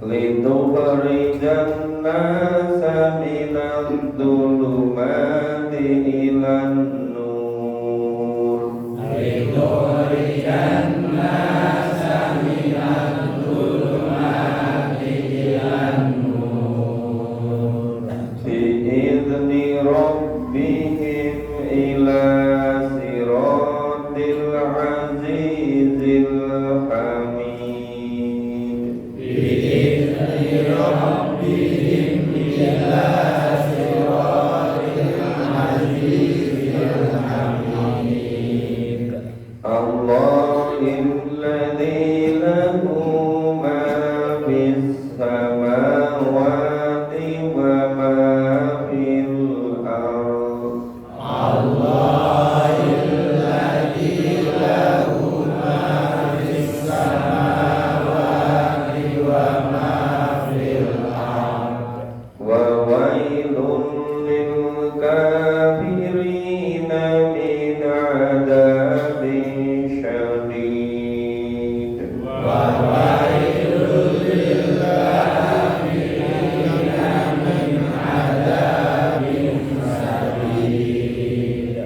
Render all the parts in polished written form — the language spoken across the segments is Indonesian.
litukhrijan nasa minadh dhulumati ilan nur litukhrijan nasa minadh dhulumati ilan nur bi'izni rabbihim ila siratil azizil hamid bi'izni rabbihim ila siratil azizil hamid Allahilladzi lahu ma fis samawati wa ma fil ardh Allahilladzi lahu ma fis samawati wa ma fil ardh wa wailun lil kafirina min adzabin syadid wa wailun lil kafirina min adzabin syadid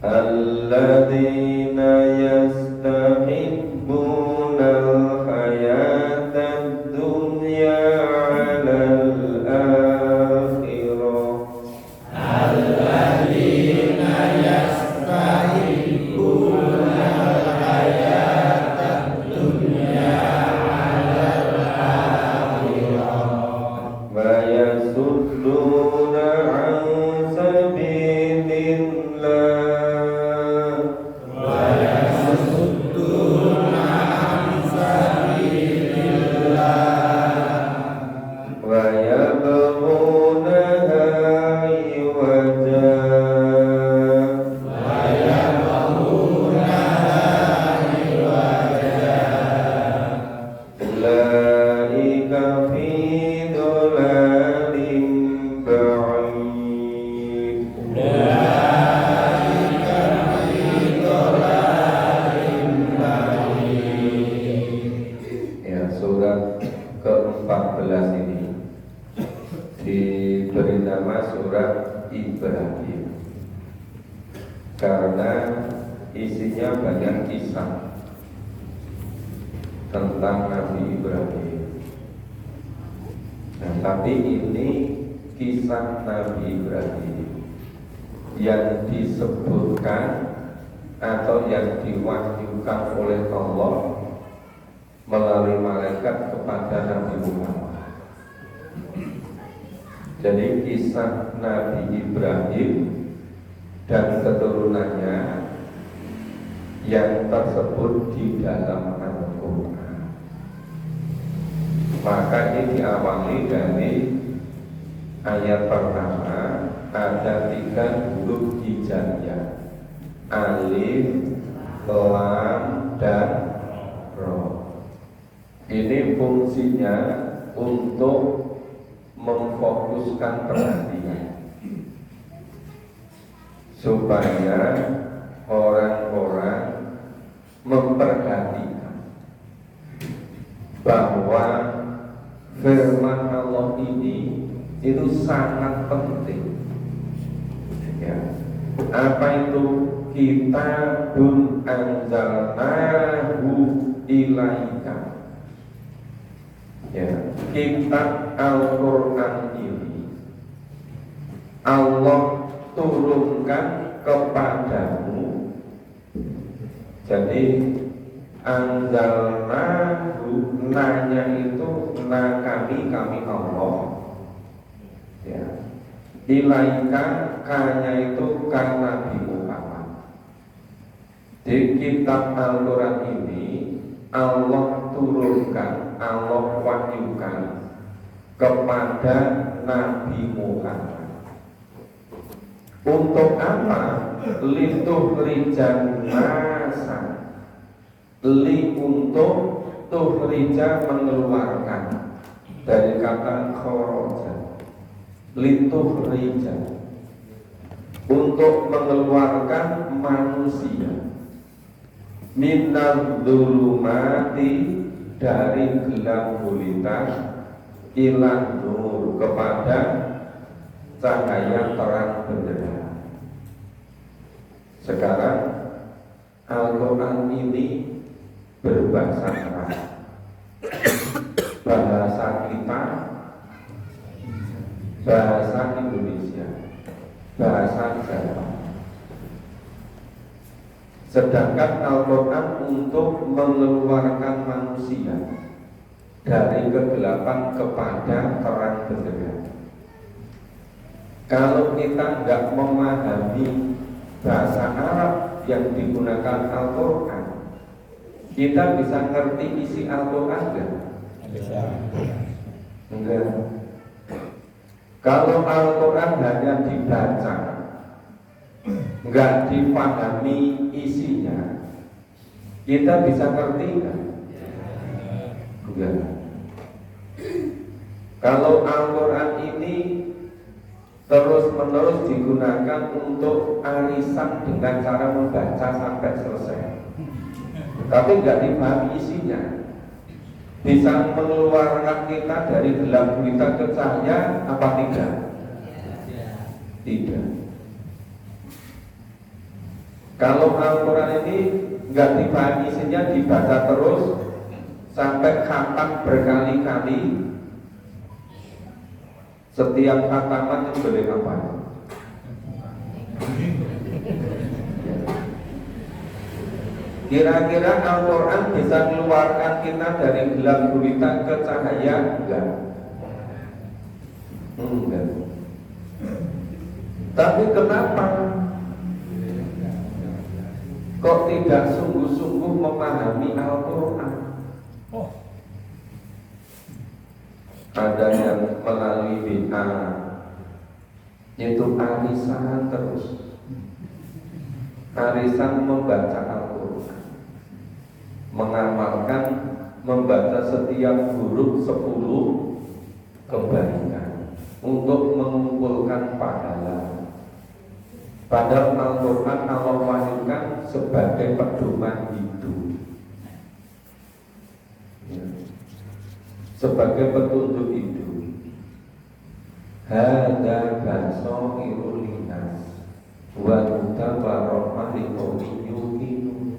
alladzina yastahibbuna al-hayata ad-dunya 'ala al-akhirah alladzina yastahibbuna al-hayata ad-dunya 'ala al-akhirah wa yasudduna 'an sabilillah wa yasudduna 'an sabilillah wa yabghunaha 'iwaja wa yabghunaha 'iwaja ulaika fi dhalalin ba'id ulaika fi dhalalin ba'id. Ya, surat ke-14 ini diberi nama surat Ibrahim karena isinya banyak kisah tentang Nabi Ibrahim. Nah, tapi ini kisah Nabi Ibrahim yang disebutkan atau yang diwahyukan oleh Allah melalui malaikat kepada Nabi Muhammad. Jadi kisah Nabi Ibrahim dan keturunannya yang tersebut di dalam Al-Quran. Maka ini diawali dari ayat pertama, ada 3 huruf hijaiyah, alif, lam, dan ro. Ini fungsinya untuk memfokuskan perhatian supaya orang-orang memperhatikan bahwa firman Allah ini itu sangat penting. Ya. Apa itu? Kitabun anzalnahu ilaika. Ya, kitab Al-Quran ini Allah turunkan kepadamu. Jadi anzalnahu, nanya itu kami Allah. Ya. Ilaika, kanya itu kan Nabi Muhammad. Di kitab Al-Quran ini Allah turunkan, Allah wahyukan kepada Nabi Muhammad. Untuk apa? Litukhrijan nasa, untuk tukhrija, mengeluarkan, dari kata kharaja. Litukhrija, untuk mengeluarkan manusia minal dzulumati dari gelap gulita ilan nur kepada cahaya terang benderang. Sekarang Al-Quran ini berbahasa Arab. Bahasa kita bahasa Indonesia, bahasa Jawa. Sedangkan Al-Quran untuk mengeluarkan manusia dari kegelapan kepada terang benderang. Kalau kita nggak memahami bahasa Arab yang digunakan Al-Quran, kita bisa ngerti isi Al-Quran nggak? Bisa. Enggak. Kalau Al-Quran hanya dibaca, nggak dipahami isinya, kita bisa ngerti nggak? Enggak. Kalau Al-Quran ini terus-menerus digunakan untuk arisan dengan cara membaca sampai selesai, tapi nggak dipahami isinya, bisa mengeluarkan kita dari gelap gulita ke cahaya apa tidak? Tidak. Kalau Al-Quran ini nggak dipahami isinya, dibaca terus sampai khatam berkali-kali, setiap khataman itu boleh apa? Kira-kira Al-Quran bisa mengeluarkan kita dari gelap gulita ke cahaya? Enggak. Enggak. Tapi kenapa kok tidak sungguh-sungguh memahami Al-Quran? Ada yang melalui bid'ah, itu arisan terus, arisan membaca Al-Quran, mengamalkan membaca setiap huruf 10 kebaikan untuk mengumpulkan pahala. Padahal Al-Quran Allah wahyukan sebagai pedoman hidup, sebagai petunjuk hidup. Hada basairul linnas wa hudan wa rahmah liqaumin yuqinun.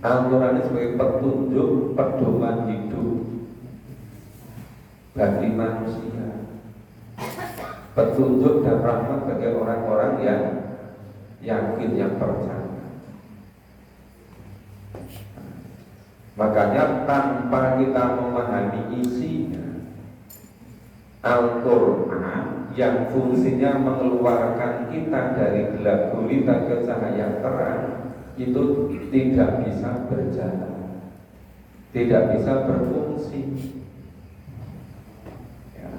Al-Quran ini sebagai petunjuk, pedoman hidup bagi manusia, petunjuk dan rahmat bagi orang-orang yang yakin, yang percaya. Makanya tanpa kita memahami isinya, Al-Quran yang fungsinya mengeluarkan kita dari gelap gulita ke cahaya terang, itu tidak bisa berjalan, tidak bisa berfungsi. Ya.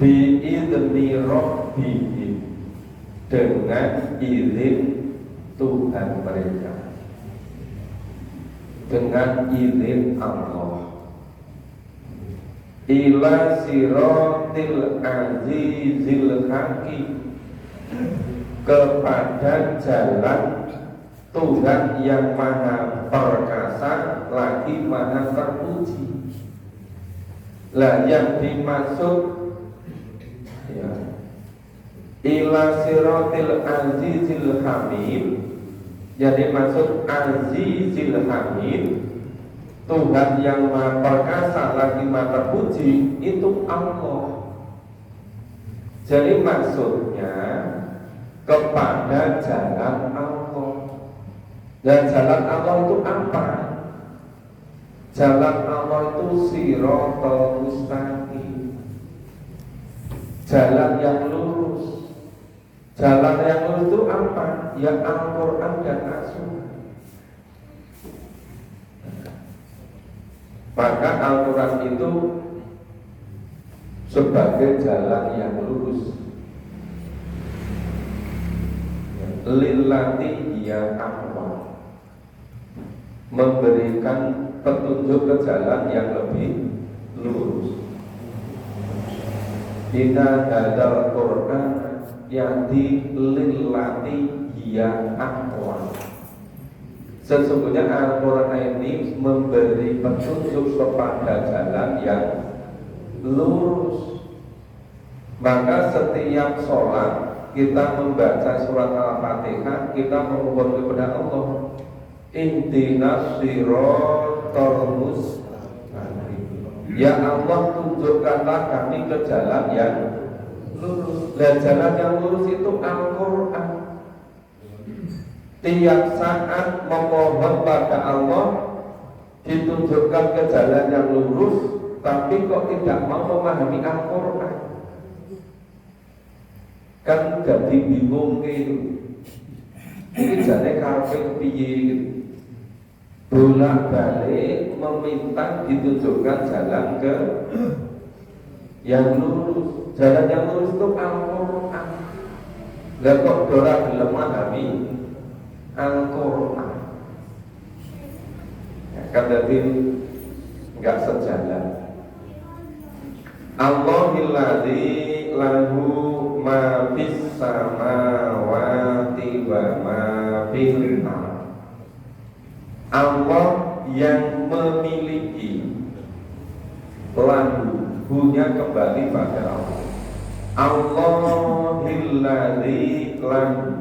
Bi'idni Rabbihim, dengan izin Tuhan mereka, dengan izin Allah, ila siratil azizil hakim, kepada jalan Tuhan yang maha perkasa lagi maha terpuji. Lah yang dimaksud ya, ila siratil azizil hamid, jadi maksud Azizil Hamid, Tuhan yang maha perkasa lagi maha terpuji, itu Allah. Jadi maksudnya kepada jalan Allah. Dan jalan Allah itu apa? Jalan Allah itu siratal mustaqim, jalan yang lurus. Jalan yang lurus itu apa? Ya Al-Quran dan As-Sunnah. Maka Al-Quran itu sebagai jalan yang lurus, lillati hiya aqwam, memberikan petunjuk ke jalan yang lebih lurus. Inna hadzal Qur'an yadi lillati hiya aqwam. Sesungguhnya Al-Quran ini memberi petunjuk kepada jalan yang lurus. Maka setiap sholat kita membaca surat Al-Fatihah, kita memohon kepada Allah, ihdinas siratal mustaqim. Ya Allah, tunjukkanlah kami ke jalan yang lurus. Dan jalan yang lurus itu Al-Quran. Tiap saat memohon pada Allah ditunjukkan ke jalan yang lurus, tapi kok tidak mau memahami Al-Quran, kan jadi bingung gitu. Ini jadi karpe piye, bolak-balik meminta ditunjukkan jalan ke yang lurus. Jalan yang lurus itu Al-Quran. Lah kok ora gelem memahami Al-Quran, ya, kan jadi enggak sejalan. Allahilladzi lahu ma fis samawati wa ma fil ardh. Allah yang memiliki, lahu punya kembali pada Allah. Allahilladzi lahu,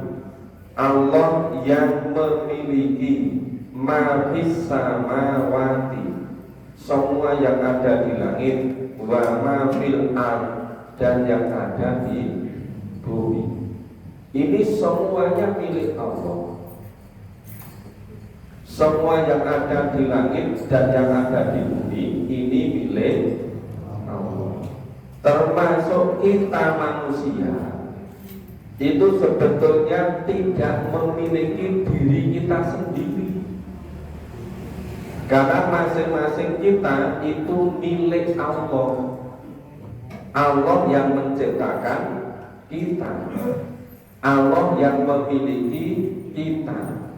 Allah yang memiliki ma fis samawati, semua yang ada di langit, wa ma fil ardh, dan yang ada di bumi. Ini semuanya milik Allah. Semua yang ada di langit dan yang ada di bumi ini milik Allah. Termasuk kita manusia itu sebetulnya tidak memiliki diri kita sendiri, karena masing-masing kita itu milik Allah. Allah yang menciptakan kita, Allah yang memiliki kita.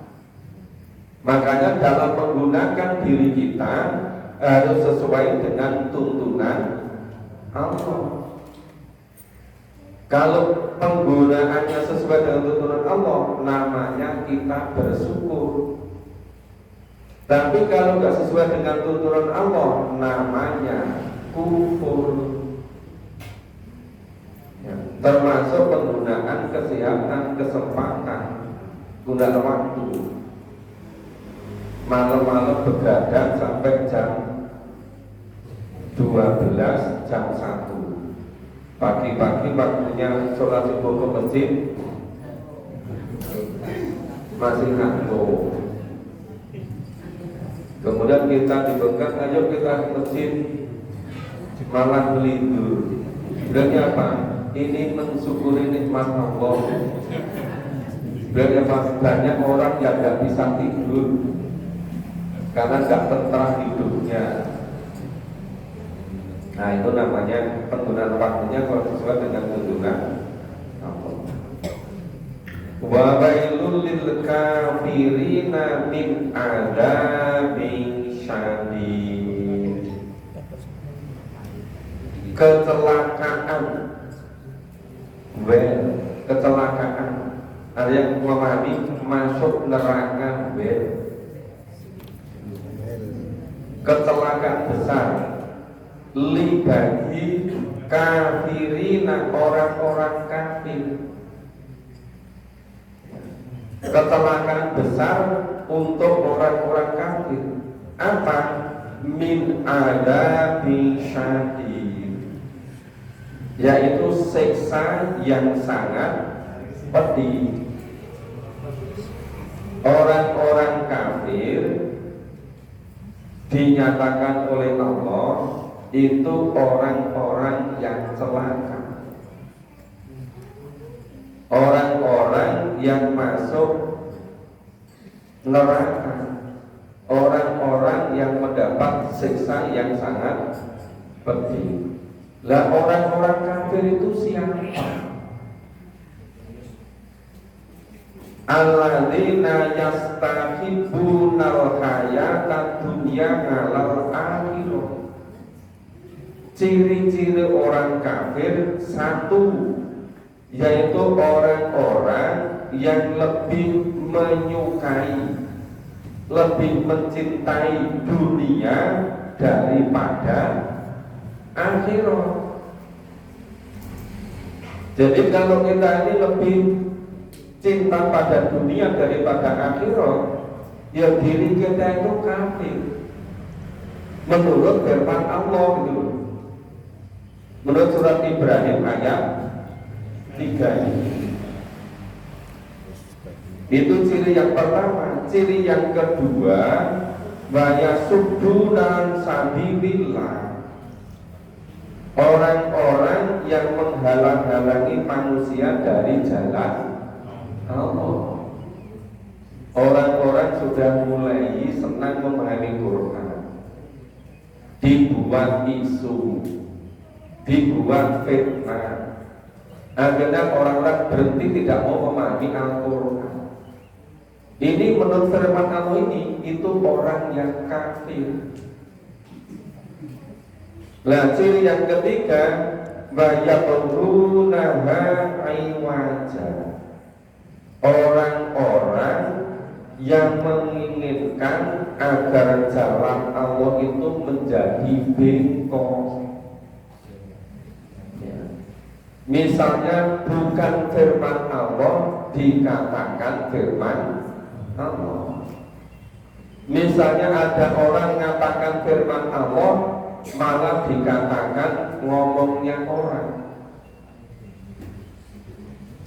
Makanya dalam menggunakan diri kita harus sesuai dengan tuntunan Allah. Kalau penggunaannya sesuai dengan tuntunan Allah, namanya kita bersyukur. Tapi kalau nggak sesuai dengan tuntunan Allah, namanya kufur. Ya, termasuk penggunaan kesehatan, kesempatan, guna waktu. Malam-malam begadang sampai jam 12, jam 1. Pagi-pagi waktunya sholat subuh ke masjid masih ngantuk. Kemudian kita dibengkak, ayo kita ke masjid, malah melindur. Berarti apa? Ini mensyukuri nikmat Allah. Berarti apa? Banyak orang yang tidak bisa tidur karena tidak tentram hidupnya. Nah, itu namanya penggunaan waktunya kalau sesuai dengan tuntunan Allah. Wa bailul lil kafirina min adzabin syadid. Kecelakaan, kecelakaan. Ada yang memahami masuk neraka, kecelakaan besar. Li bagi kafirina, orang-orang kafir. Kecelakaan besar untuk orang-orang kafir. Apa? Min adzabin syadid, yaitu siksa yang sangat pedih. Orang-orang kafir dinyatakan oleh Allah itu orang-orang yang celaka, orang-orang yang masuk neraka, orang-orang yang mendapat siksa yang sangat pedih. Lah orang-orang kafir itu siapa? Alladzina yastahibbunal hayatad dunya 'alal akhirah. Ciri-ciri orang kafir: satu, yaitu orang-orang yang lebih menyukai, lebih mencintai dunia daripada akhirat. Jadi kalau kita ini lebih cinta pada dunia daripada akhirat, ya diri kita itu kafir menurut firman Allah gitu. Menurut surat Ibrahim ayat 3 ini. Itu ciri yang pertama. Ciri yang kedua, wayasuddunan sabilillah, orang-orang yang menghalang-halangi manusia dari jalan Allah. Orang-orang sudah mulai senang memahami Quran, dibuat isu, dibuat fitnah, akhirnya orang-orang berhenti tidak mau memahami Al-Quran. Ini menurut firman Allah ini, itu orang yang kafir. Nah, ciri yang ketiga, bayaqulunaha iwaja, orang-orang yang menginginkan agar jalan Allah itu menjadi bengkok. Misalnya bukan firman Allah dikatakan firman Allah. Misalnya ada orang mengatakan firman Allah malah dikatakan ngomongnya orang.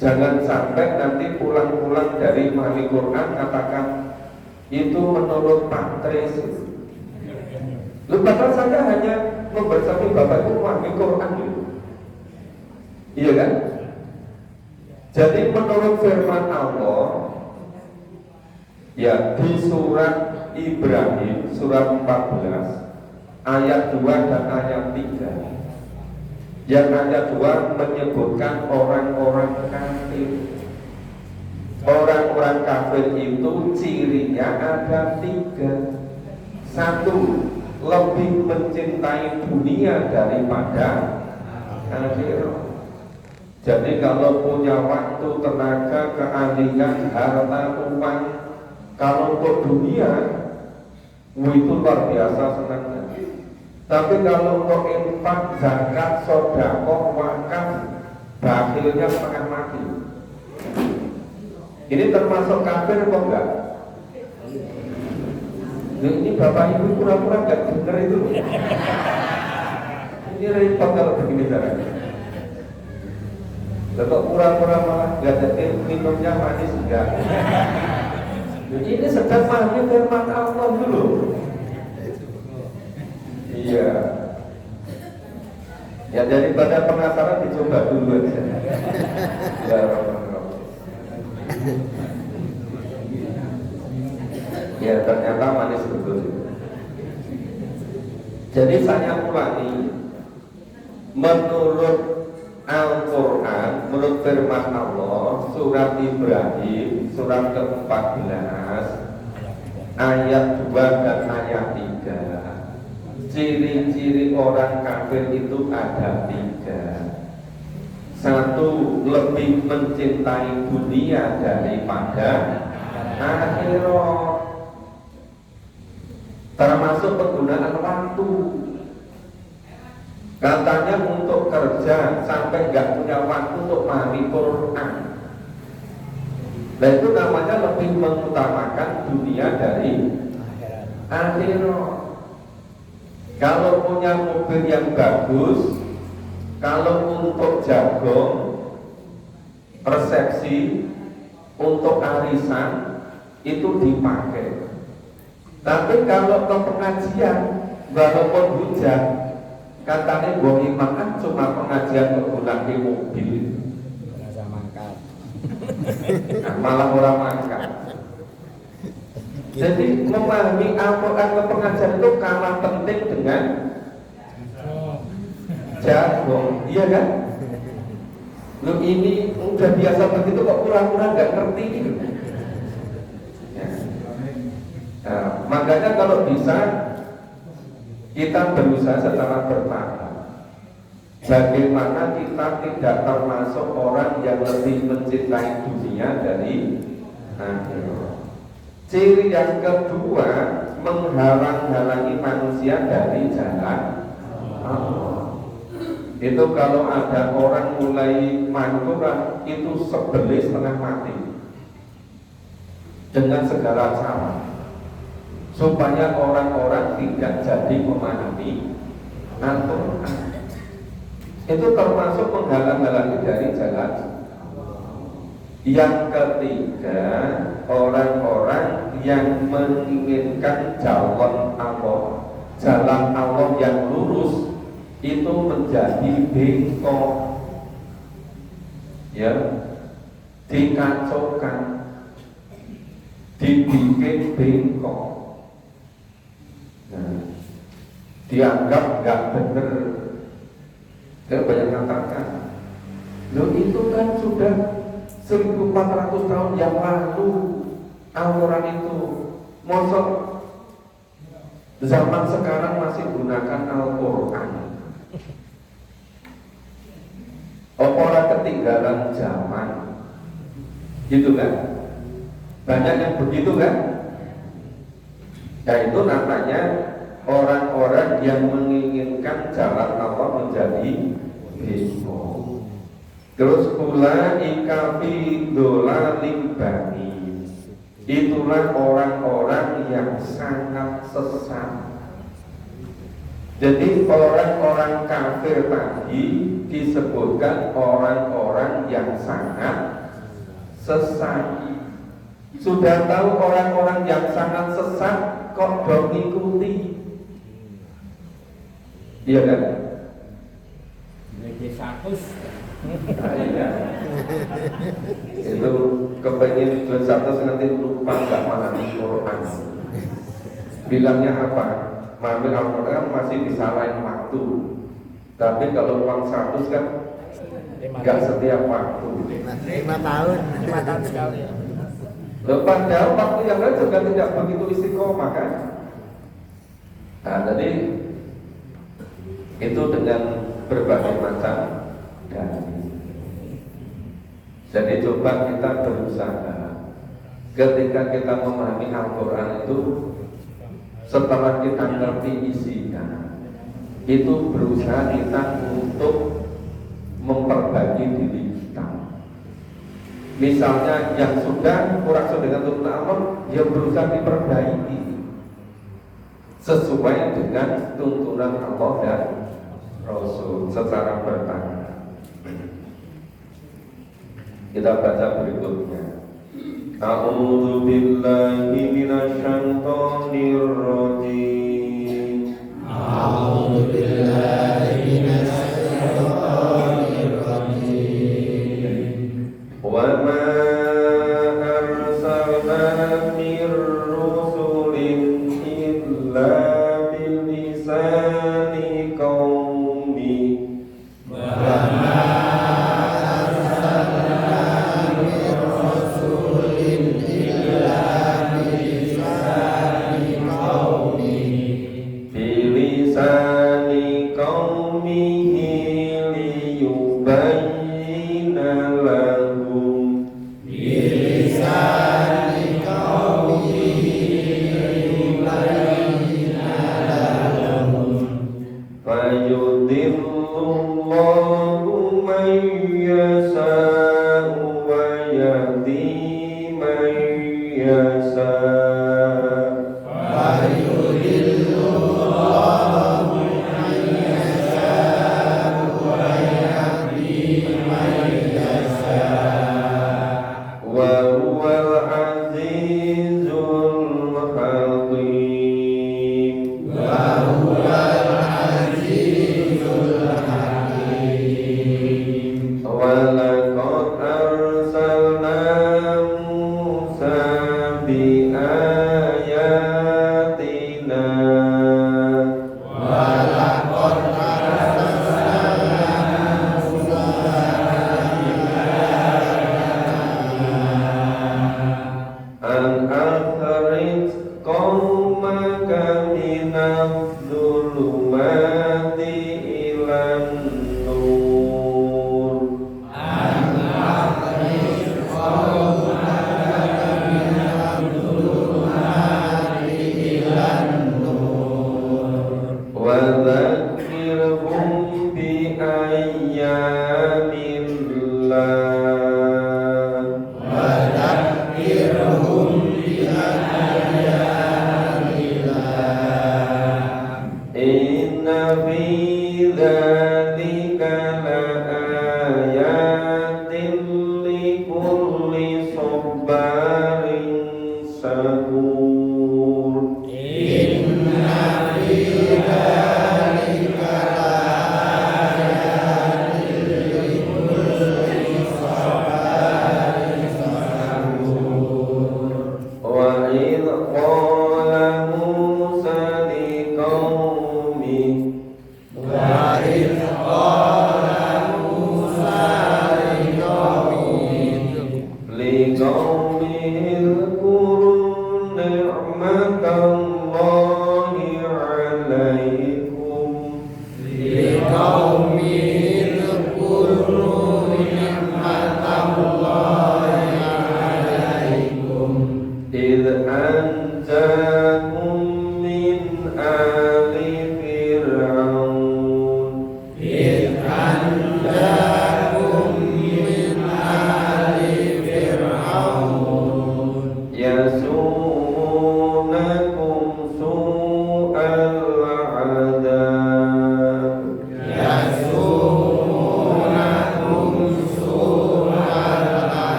Jangan sampai nanti pulang-pulang dari memahami Quran katakan itu menurut Pak Tris. Padahal saya hanya membersamai Bapak itu memahami Quran gitu. Iya kan? Jadi menurut firman Allah, ya di surat Ibrahim surat 14 ayat 2 dan ayat 3, yang ayat 2 menyebutkan orang-orang kafir. Orang-orang kafir itu cirinya ada 3. Satu, lebih mencintai dunia daripada akhirat. Jadi kalau punya waktu, tenaga, keahlian, harta, uang, kalau untuk dunia itu luar biasa senangnya. Tapi kalau untuk infak, zakat, sedekah, wakaf, bakhilnya setengah mati. Ini termasuk kafir atau enggak? Ini bapak ibu pura-pura enggak dengar itu. Ini repot kalau begini caranya. Kalau pura-pura malah enggak jadi minumnya manis enggak. Ini sedang memahami firman Allah dulu. Iya. Ya daripada penasaran dicoba dulu aja. Ya, ya ternyata manis betul. Jadi saya ulangi, menurut Al-Quran, menurut firman Allah, surat Ibrahim, surat ke-14, ayat 2 dan ayat 3, ciri-ciri orang kafir itu ada 3. Satu, lebih mencintai dunia daripada akhirat, termasuk penggunaan waktu. Katanya untuk kerja sampai nggak punya waktu untuk memahami Quran. Dan itu namanya lebih mengutamakan dunia dari akhirat. Kalau punya mobil yang bagus, kalau untuk jagung, resepsi, untuk arisan itu dipakai. Tapi kalau ke pengajian, walaupun hujan, katanya gua iman cuma pengajian menggunakan mobil, nah, malah orang mangkat. Jadi memahami Al-Quran ke pengajian itu kalah penting dengan jagung, iya kan? Lu ini udah biasa begitu kok pura-pura nggak ngerti gitu. Ya. Nah, makanya kalau bisa kita berusaha secara bertahap. Bagaimana kita tidak termasuk orang yang lebih mencintai dunia dari akhirat. Ciri yang kedua, menghalang-halangi manusia dari jalan Allah. Itu kalau ada orang mulai manturan, itu sebeli setengah mati dengan segala cara, supaya orang-orang tidak jadi memahami Al-Quran. Itu termasuk menghalang-halangi dari jalan. Yang ketiga, orang-orang yang menginginkan jalan Allah yang lurus itu menjadi bengkok, ya, dikacaukan, dibikin bengkok, nah, dianggap nggak benar. Saya banyak katakan, loh itu kan sudah 1400 tahun yang lalu Al-Quran itu, mosok zaman sekarang masih gunakan Al-Quran. Orang ketinggalan zaman, gitu kan? Banyak yang begitu kan? Nah itu namanya orang-orang yang menginginkan jalan Allah menjadi bengkok. Terus ulaika fi dhalalim ba'id. Itulah orang-orang yang sangat sesat. Jadi orang-orang kafir tadi disebutkan orang-orang yang sangat sesat. Sudah tahu orang-orang yang sangat sesat, kok dong ikuti? Iya kan? Jadi 100. Nah, iya. Itu kepengen 21 nanti lupa nggak memahami Quran. Bilangnya apa? Memahami Al-Quran masih disalahin waktu. Tapi kalau uang 100 kan nggak setiap waktu. 5 tahun. 5 tahun sekali. Padahal waktu yang lain juga tidak begitu istiqomah kan? Nah, jadi itu dengan berbagai macam dalil. Jadi coba kita berusaha ketika kita memahami Al-Quran itu, setelah kita ngerti isinya, itu berusaha kita untuk memperbaiki diri kita. Misalnya yang sudah kurang dengan tuntunan Allah, yang berusaha diperbaiki sesuai dengan tuntunan Allah dan Rasul secara bertahap. Kita baca berikutnya. A'udzu billahi minasyaitonir rajim. A'udzu billahi minasyaitonir rajim. Wa ma arsalna mir rusulin illa bilisani qaumi.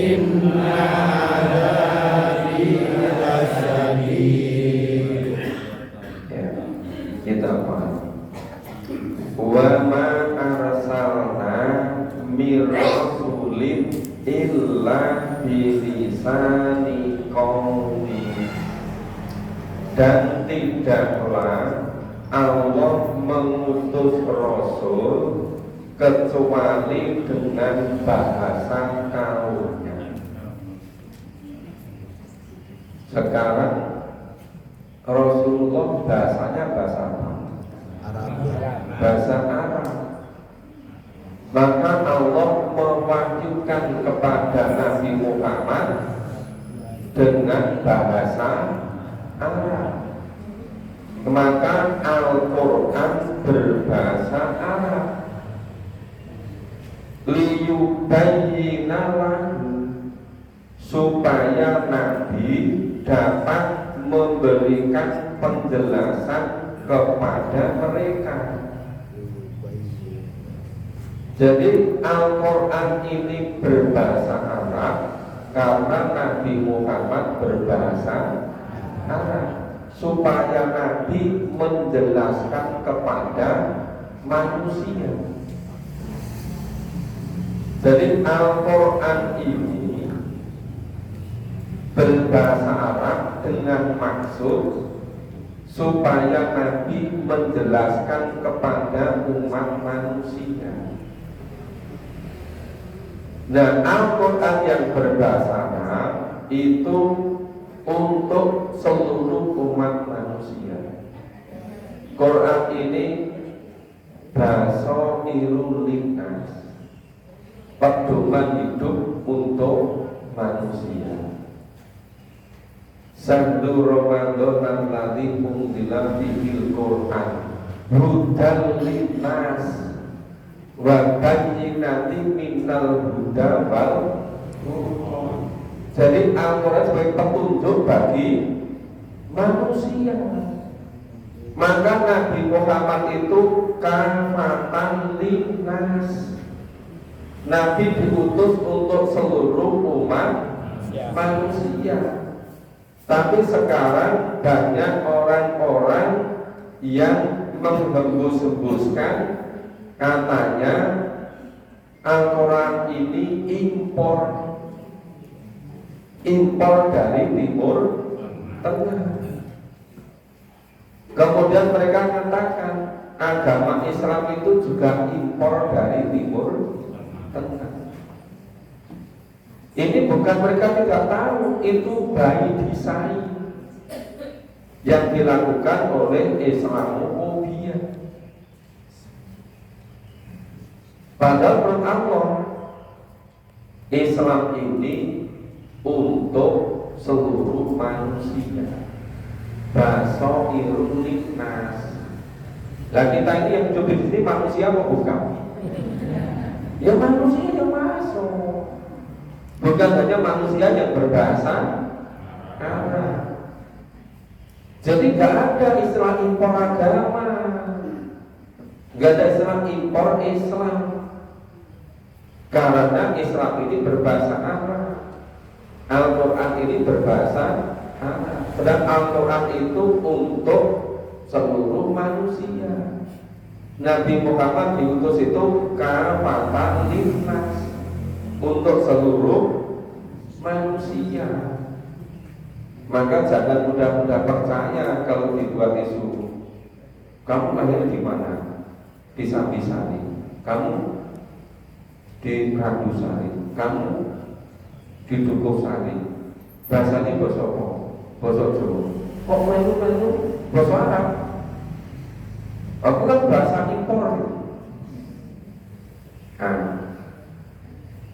inna adabi lasyadid. Ya, kita paham. Wa ma arsalna mir rasulin illa bilisani qaumi. Dan tidaklah Allah mengutus Rasul kecuali dengan bahasa kaumnya. Sekarang Rasulullah bahasanya bahasa apa? Arab. Bahasa Arab. Maka Allah mewahyukan kepada Nabi Muhammad dengan bahasa Arab. Maka Al-Quran berbahasa Arab. Liyubayyina lahu, supaya Nabi dapat memberikan penjelasan kepada mereka. Jadi Al-Quran ini berbahasa Arab karena Nabi Muhammad berbahasa Arab, supaya Nabi menjelaskan kepada manusia. Jadi Al-Quran ini berbahasa Arab dengan maksud supaya Nabi menjelaskan kepada umat manusia. Nah, Al-Quran yang berbahasa Arab itu untuk seluruh umat manusia. Quran ini basairul linnas, pedoman hidup untuk manusia. Sahdu Ramadan alladzi unzila fihil Qur'an hudan linnas wa bayyinatin minal huda wal furqan. Jadi Al-Quran sebagai petunjuk bagi manusia. Maka Nabi Muhammad itu kafatan linnas, Nabi diutus untuk seluruh umat manusia. Tapi sekarang banyak orang-orang yang menghembus-hembuskan katanya Al-Quran ini impor dari Timur Tengah. Kemudian mereka mengatakan agama Islam itu juga impor dari Timur Tengah. Ini bukan mereka tidak tahu, itu by design yang dilakukan oleh Islamophobia. Padahal menurut Allah, Islam ini untuk seluruh manusia. Basairul linnas. Nah, kita ini yang hidup di sini manusia apa bukan? Ya manusia yang masuk. Bukan hanya manusia yang berbahasa Arab. Jadi gak ada istilah impor agama, gak ada istilah impor Islam, karena Islam ini berbahasa Arab, Al-Quran ini berbahasa Arab. Dan Al-Quran itu untuk seluruh manusia. Nabi Muhammad diutus itu kafatan linnas, untuk seluruh manusia. Maka jangan mudah-mudah percaya kalau dibuat isu. Kamu lahir di mana? Di Sambisari. Kamu di Ragusari. Kamu di Dukuhsari. Bahasanya bahasa apa? Bahasa Jawa. Kok melu-melu bahasa Arab? Aku kan bahasa impor.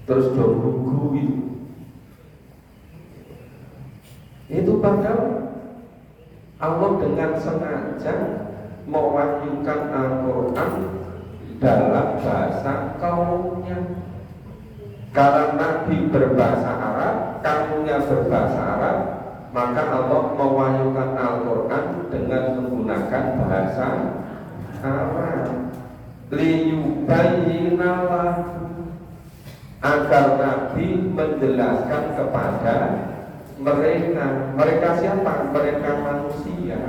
Terus dobugu itu padahal Allah dengan sengaja mewahyukan Al-Quran dalam bahasa kaumnya. Karena Nabi berbahasa Arab, kaumnya berbahasa Arab, maka Allah mewahyukan Al-Quran dengan menggunakan bahasa Arab. Liyubayyina lahu, agar Nabi menjelaskan kepada mereka siapa? Mereka manusia.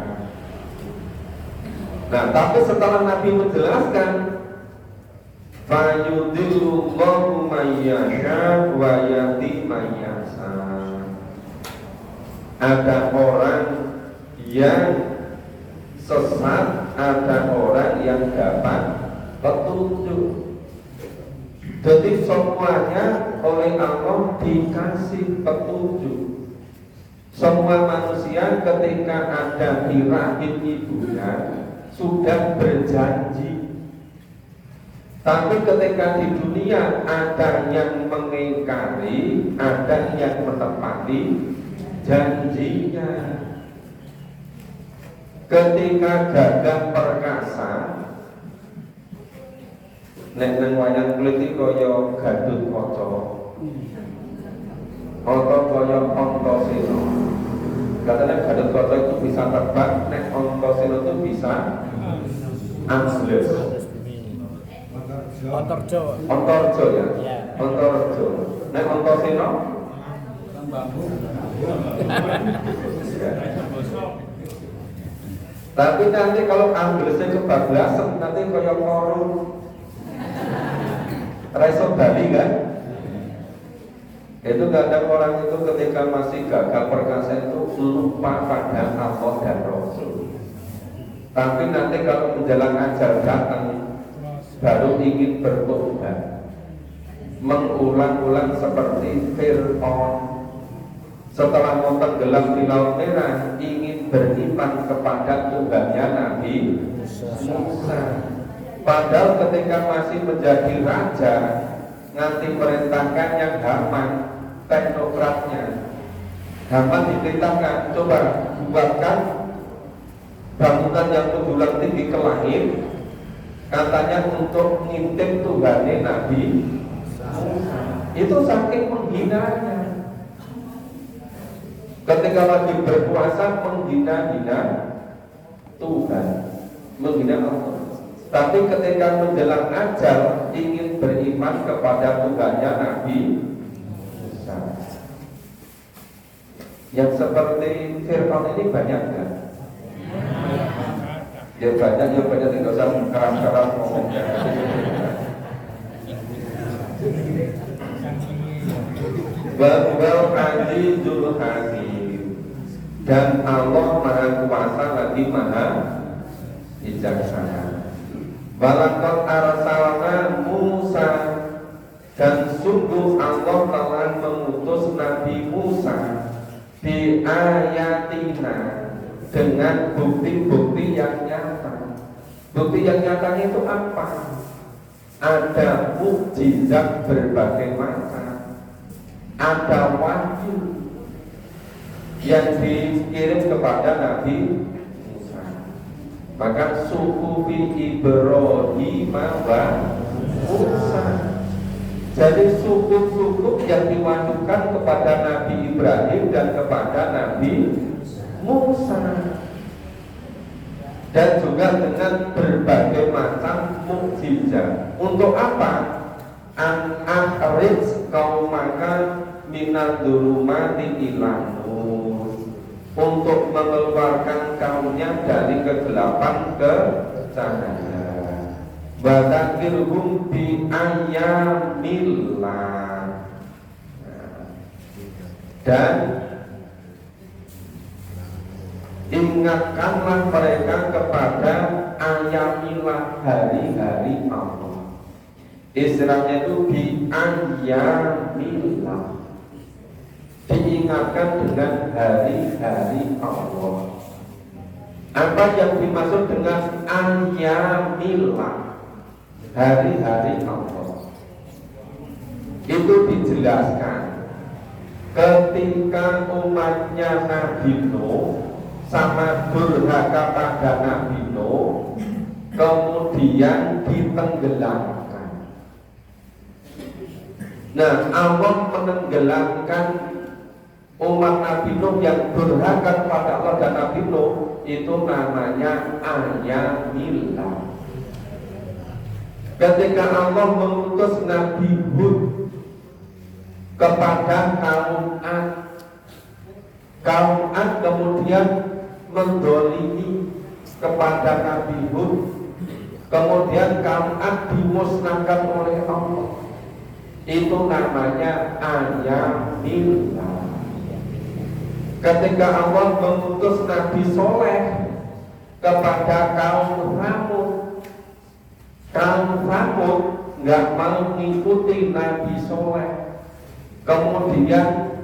Nah, tapi setelah Nabi menjelaskan, fayudillullahu may yasha wa yahdi may yasha. Ada orang yang sesat, ada orang yang dapat petunjuk. Jadi semuanya oleh Allah dikasih petunjuk. Semua manusia ketika ada di rahim ibunya sudah berjanji. Tapi ketika di dunia ada yang mengingkari, ada yang menepati janjinya. Ketika Gagah Perkasa nek nang wayang kulit iki kaya Gatotkaca. Atau kaya Antasena. Katanya Gatotkaca itu bisa terbang, nek Antasena itu bisa ambles. Antarjo. Antarjo ya. Antarjo. Nek Antasena tapi nanti kalau amblesnya kebablasan nanti kaya korun. Reso Bali kan? Itu kadang orang itu ketika masih gagal perkasa itu lupa pada Allah dan Rasul. Tapi nanti kalau menjelang ajal datang baru ingin bertobat, mengulang-ulang seperti Fir'aun. Setelah mau tenggelam di Laut Merah, ingin beriman kepada Tuhannya Nabi Musa. Padahal ketika masih menjadi raja, nanti perintahkan yang Haman, teknokratnya. Haman diperintahkan, coba buatkan bangunan yang menjulang tinggi ke langit, katanya untuk ngintip Tuhannya Nabi Musa. Itu saking menghinanya. Ketika lagi berpuasa menghina-hina Tuhan, menghina Allah. Tapi ketika menjelang ajal ingin beriman kepada Tuhannya Nabi Musa. Yang seperti Fir'aun ini banyak kan? Ya banyak tidak usah keras-keras ngomongnya. Wal azizul hakim, dan Allah Maha Kuasa lagi Maha Bijaksana. Walaqad arsalna Musa, dan sungguh Allah telah mengutus Nabi Musa di ayatina, dengan bukti-bukti yang nyata. Bukti yang nyatanya itu apa? Ada mukjizat berbagai macam, ada wahyu yang dikirim kepada Nabi Musa. Maka suhufi Ibrahim wa Musa. Jadi suku-suku yang diwahyukan kepada Nabi Ibrahim dan kepada Nabi Musa, dan juga dengan berbagai macam mukjizat. Untuk apa? An akhrij qaumaka minal dzulumati ilan nur, untuk mengeluarkan kaumnya dari kegelapan ke cahaya. Wadakirhum bi ayyamillah, dan ingatkanlah mereka kepada ayyamillah, hari-hari Allah. Istilahnya itu bi ayyamillah, diingatkan dengan hari-hari Allah. Apa yang dimaksud dengan ayyamillah, hari-hari Allah? Itu dijelaskan ketika umatnya Nabi Nuh sama durhaka pada Nabi Nuh, kemudian ditenggelamkan. Nah, Allah menenggelamkan umat Nabi Nuh yang durhaka kepada Allah dan Nabi Nuh, itu namanya ayyamillah. Ketika Allah mengutus Nabi Hud kepada kaum Ad. Kaum Ad kemudian mendolimi kepada Nabi Hud. Kemudian kaum Ad dimusnahkan oleh Allah. Itu namanya ayamillah. Ketika Allah mengutus Nabi Soleh kepada kaum Tsamud, kaum Tsamud nggak mau mengikuti Nabi Soleh. Kemudian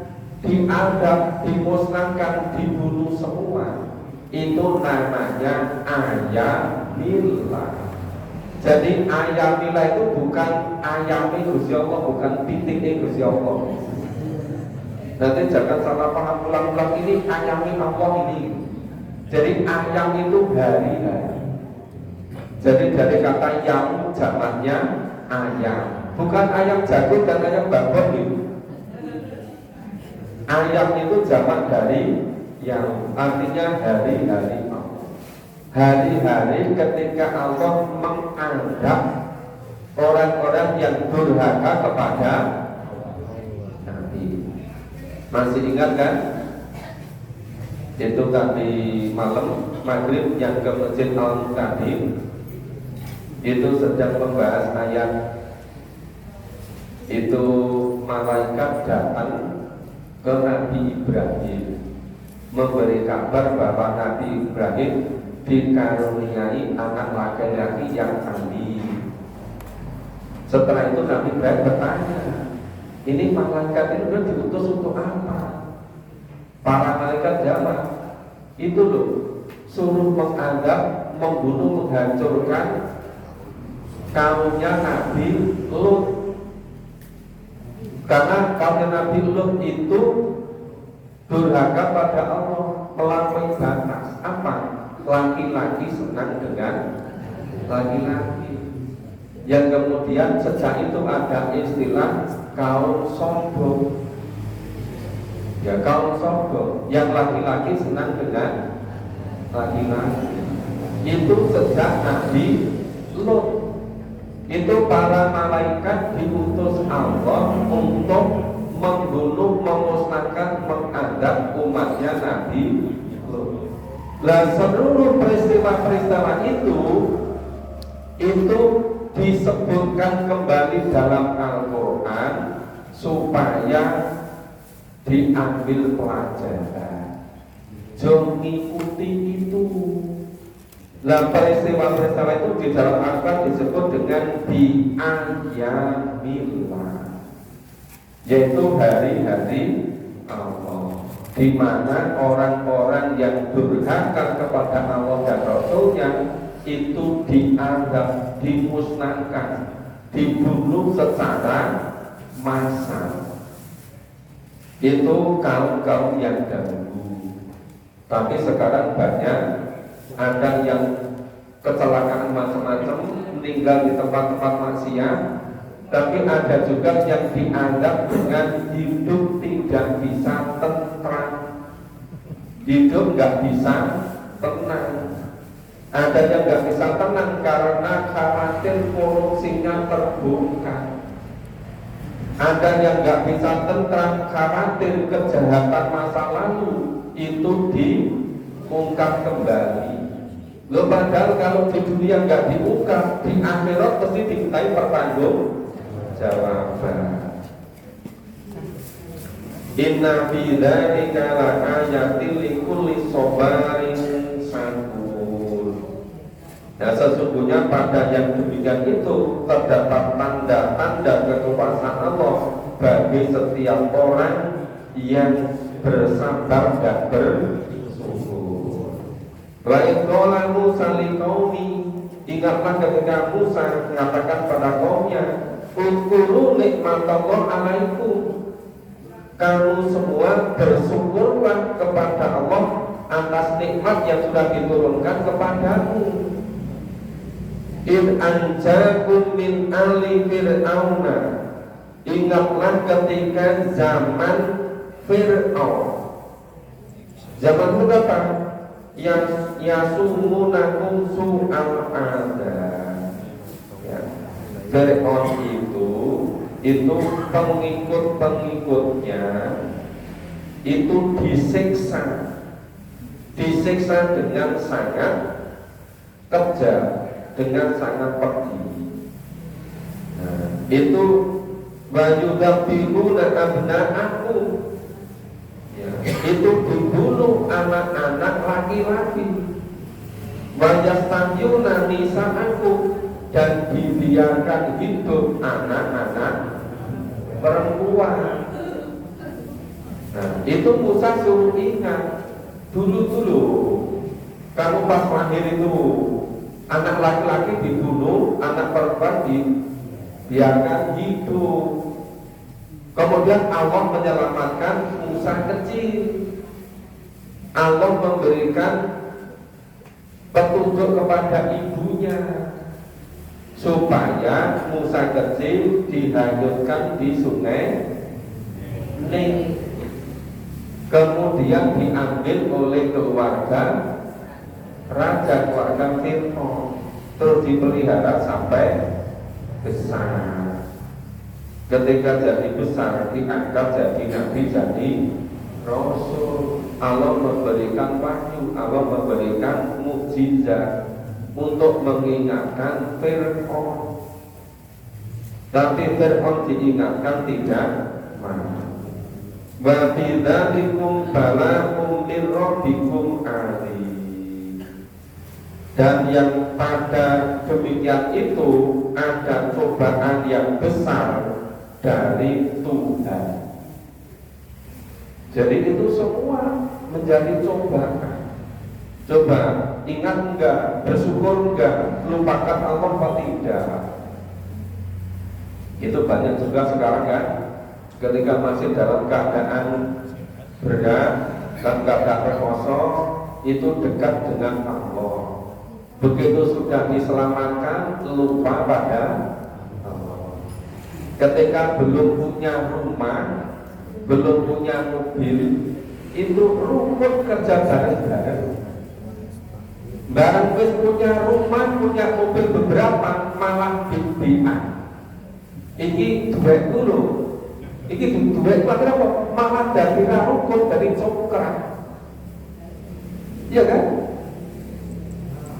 diadab, dimusnahkan, dibunuh semua. Itu namanya ayamillah. Jadi ayamillah itu bukan ayami Gusti Allah, bukan titiknya Gusti Allah. Nanti jangan salah paham ulang-ulang, ini ayami Allah ini. Jadi ayam itu hari-hari. Jadi dari kata yam jamaknya ayam, bukan ayam jago dan ayam babon gitu. Ayam itu jamak dari yang artinya hari-hari. Hari-hari ketika Allah mengadab orang-orang yang durhaka kepada Nabi. Masih ingat kan? Itu tadi malam maghrib yang ke Masjid Al-Muqaddim itu sedang membahas ayat itu, malaikat datang ke Nabi Ibrahim memberi kabar bahwa Nabi Ibrahim dikaruniai anak laki-laki yang kandil. Setelah itu Nabi Ibrahim bertanya, ini malaikat ini sudah diutus untuk apa? Para malaikat jawab, itu loh, suruh mengadab, membunuh, menghancurkan kaumnya Nabi Lut. Karena kaumnya Nabi Lut itu durhaka pada Allah, melampaui batas. Apa? Laki-laki senang dengan laki-laki. Yang kemudian sejak itu ada istilah kaum sombong. Ya, kaum sombong, yang laki-laki senang dengan laki-laki. Itu sejak Nabi Lut. Itu para malaikat diutus Allah untuk membunuh, memusnahkan, mengadab umatnya Nabi Lut. Nah, seluruh peristiwa-peristiwa itu disebutkan kembali dalam Al-Quran supaya diambil pelajaran. Jangan ikuti itu. Nah, peristiwa-peristiwa itu di dalam Al-Quran disebut dengan bi'ayamillah, yaitu hari-hari Allah, di mana orang-orang yang durhaka kepada Allah dan Rasulnya itu dianggap, dimusnahkan, dibunuh secara massal. Itu kaum-kaum yang dahulu. Tapi sekarang banyak, ada yang kecelakaan macam-macam, meninggal di tempat-tempat maksiat. Tapi ada juga yang dianggap dengan hidup tidak bisa tentram, hidup nggak bisa tenang. Ada yang nggak bisa tenang karena khawatir korupsinya terbongkar. Ada yang nggak bisa tentram, khawatir kejahatan masa lalu itu diungkap kembali. Loh, padahal kalau di dunia nggak diungkap, di akhirat pasti dimintai pertanggungjawaban. Inna fi dzalika laayatin likulli sabarin syakur. Nah, sesungguhnya pada yang demikian itu terdapat tanda-tanda kekuasaan Allah bagi setiap orang yang bersabar dan bersyukur. Wa'idzola Musa liqaumi, ingatlah ketika Musa mengatakan pada kaumnya, uzkuru nikmatallah alaikum, kamu semua bersyukurlah kepada Allah atas nikmat yang sudah diturunkan kepadamu. In anjakum min ali fir'auna, ingatlah ketika zaman Fir'aun. Zaman itu apa? Yang yasumunakum su'al adab. Ya. Fir'aun itu itu pengikut-pengikutnya itu disiksa dengan sangat kejam, dengan sangat pedih. Nah, itu wayudabbihuna abna'akum, ya, itu dibunuh anak-anak laki-laki, wayastahyuna nisa'akum, dan dibiarkan hidup anak-anak perempuan. Nah, itu Musa suruh ingat, dulu kamu pas lahir itu anak laki-laki dibunuh, anak perempuan dibiarkan hidup. Kemudian Allah menyelamatkan Musa kecil. Allah memberikan petunjuk kepada ibunya supaya Musa kecil dihanyutkan di sungai Nil, kemudian diambil oleh keluarga raja, keluarga Fir'aun, terus dipelihara sampai besar. Ketika jadi besar diangkat jadi nabi, jadi rasul. Allah memberikan wahyu, Allah memberikan mukjizat untuk mengingatkan Fir'aun. Tapi Fir'aun diingatkan tidak mau. Wa bidzalikum bala'um min rabbikum azim. Dan yang pada demikian itu ada cobaan yang besar dari Tuhan. Jadi itu semua menjadi cobaan. Coba ingat enggak, bersyukur enggak, lupakan Allah apa tidak? Itu banyak juga sekarang kan, ketika masih dalam keadaan berat, dalam keadaan rekoso, itu dekat dengan Allah. Begitu sudah diselamatkan, lupa pada Allah. Ketika belum punya rumah, belum punya mobil, itu rumput kerja bareng-bareng. Barang wis punya rumah, punya mobil beberapa, malah bibian. Iki duit dulu, iki duit lagi apa? Malah dari rukun, dari cokrat. Iya kan?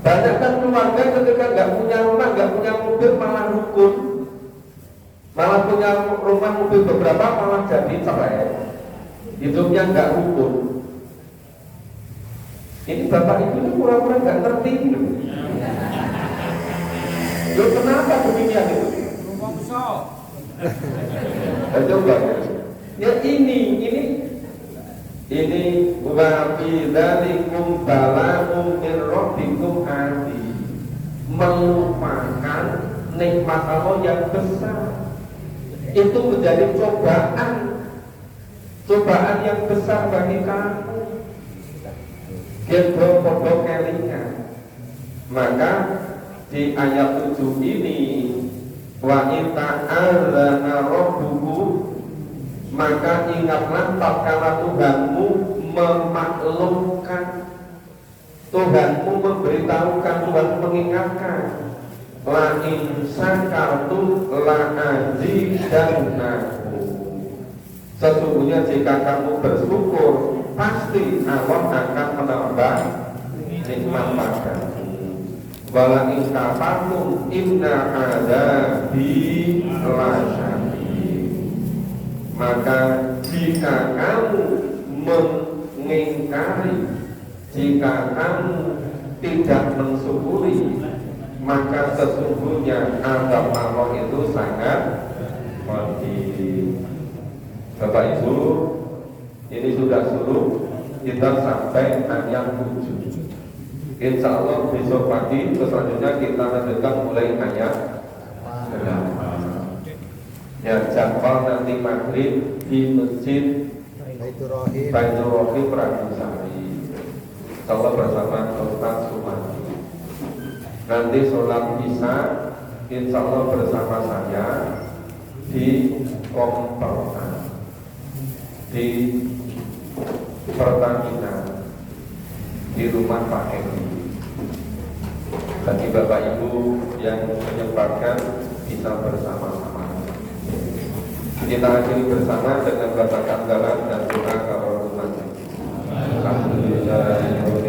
Banyak kan keluarga ketika nggak punya rumah, nggak punya mobil, malah rukun. Malah punya rumah, mobil beberapa, malah jadi cerai. Hidupnya nggak rukun. Ini bapak ibu itu pura-pura nggak ngerti gitu. Loh, kenapa demikian itu? Coba ya ini wa fi dzalikum bala'um min rabbikum azim, melupakan nikmat Allah yang besar. Itu menjadi cobaan yang besar bagi kamu. Kita podo kelingan. Maka di ayat 7 ini, wa ta'ala rabbuhu, maka ingatlah tatkala Tuhanmu memaklumkan, Tuhanmu memberitahukan, Tuhan mengingatkan, la in syakartum la azidannakum, sesungguhnya jika kamu bersyukur pasti Allah akan menambah nikmat padamu. Wala in kafartum inna adzabi lasyadid, maka jika kamu mengingkari, jika kamu tidak mensyukuri, maka sesungguhnya azab Allah itu sangat pedih. Bapak Ibu, ini sudah suruh kita sampai ayat 7. Insya Allah besok pagi selanjutnya kita lanjutkan mulai ayat 8. Ya, jadwal nanti maghrib di masjid Baitur Rahim Ragusari, insya Allah bersama Ustaz Sumati. Nanti sholat isya insya Allah bersama saya di Kompertan, di Pertamina, di rumah Pak Edi. Bagi Bapak Ibu yang menyempatkan bisa bersama-sama. Kita akhiri bersama dengan baca hamdalah dan doa kafaratul majlis. Alhamdulillah.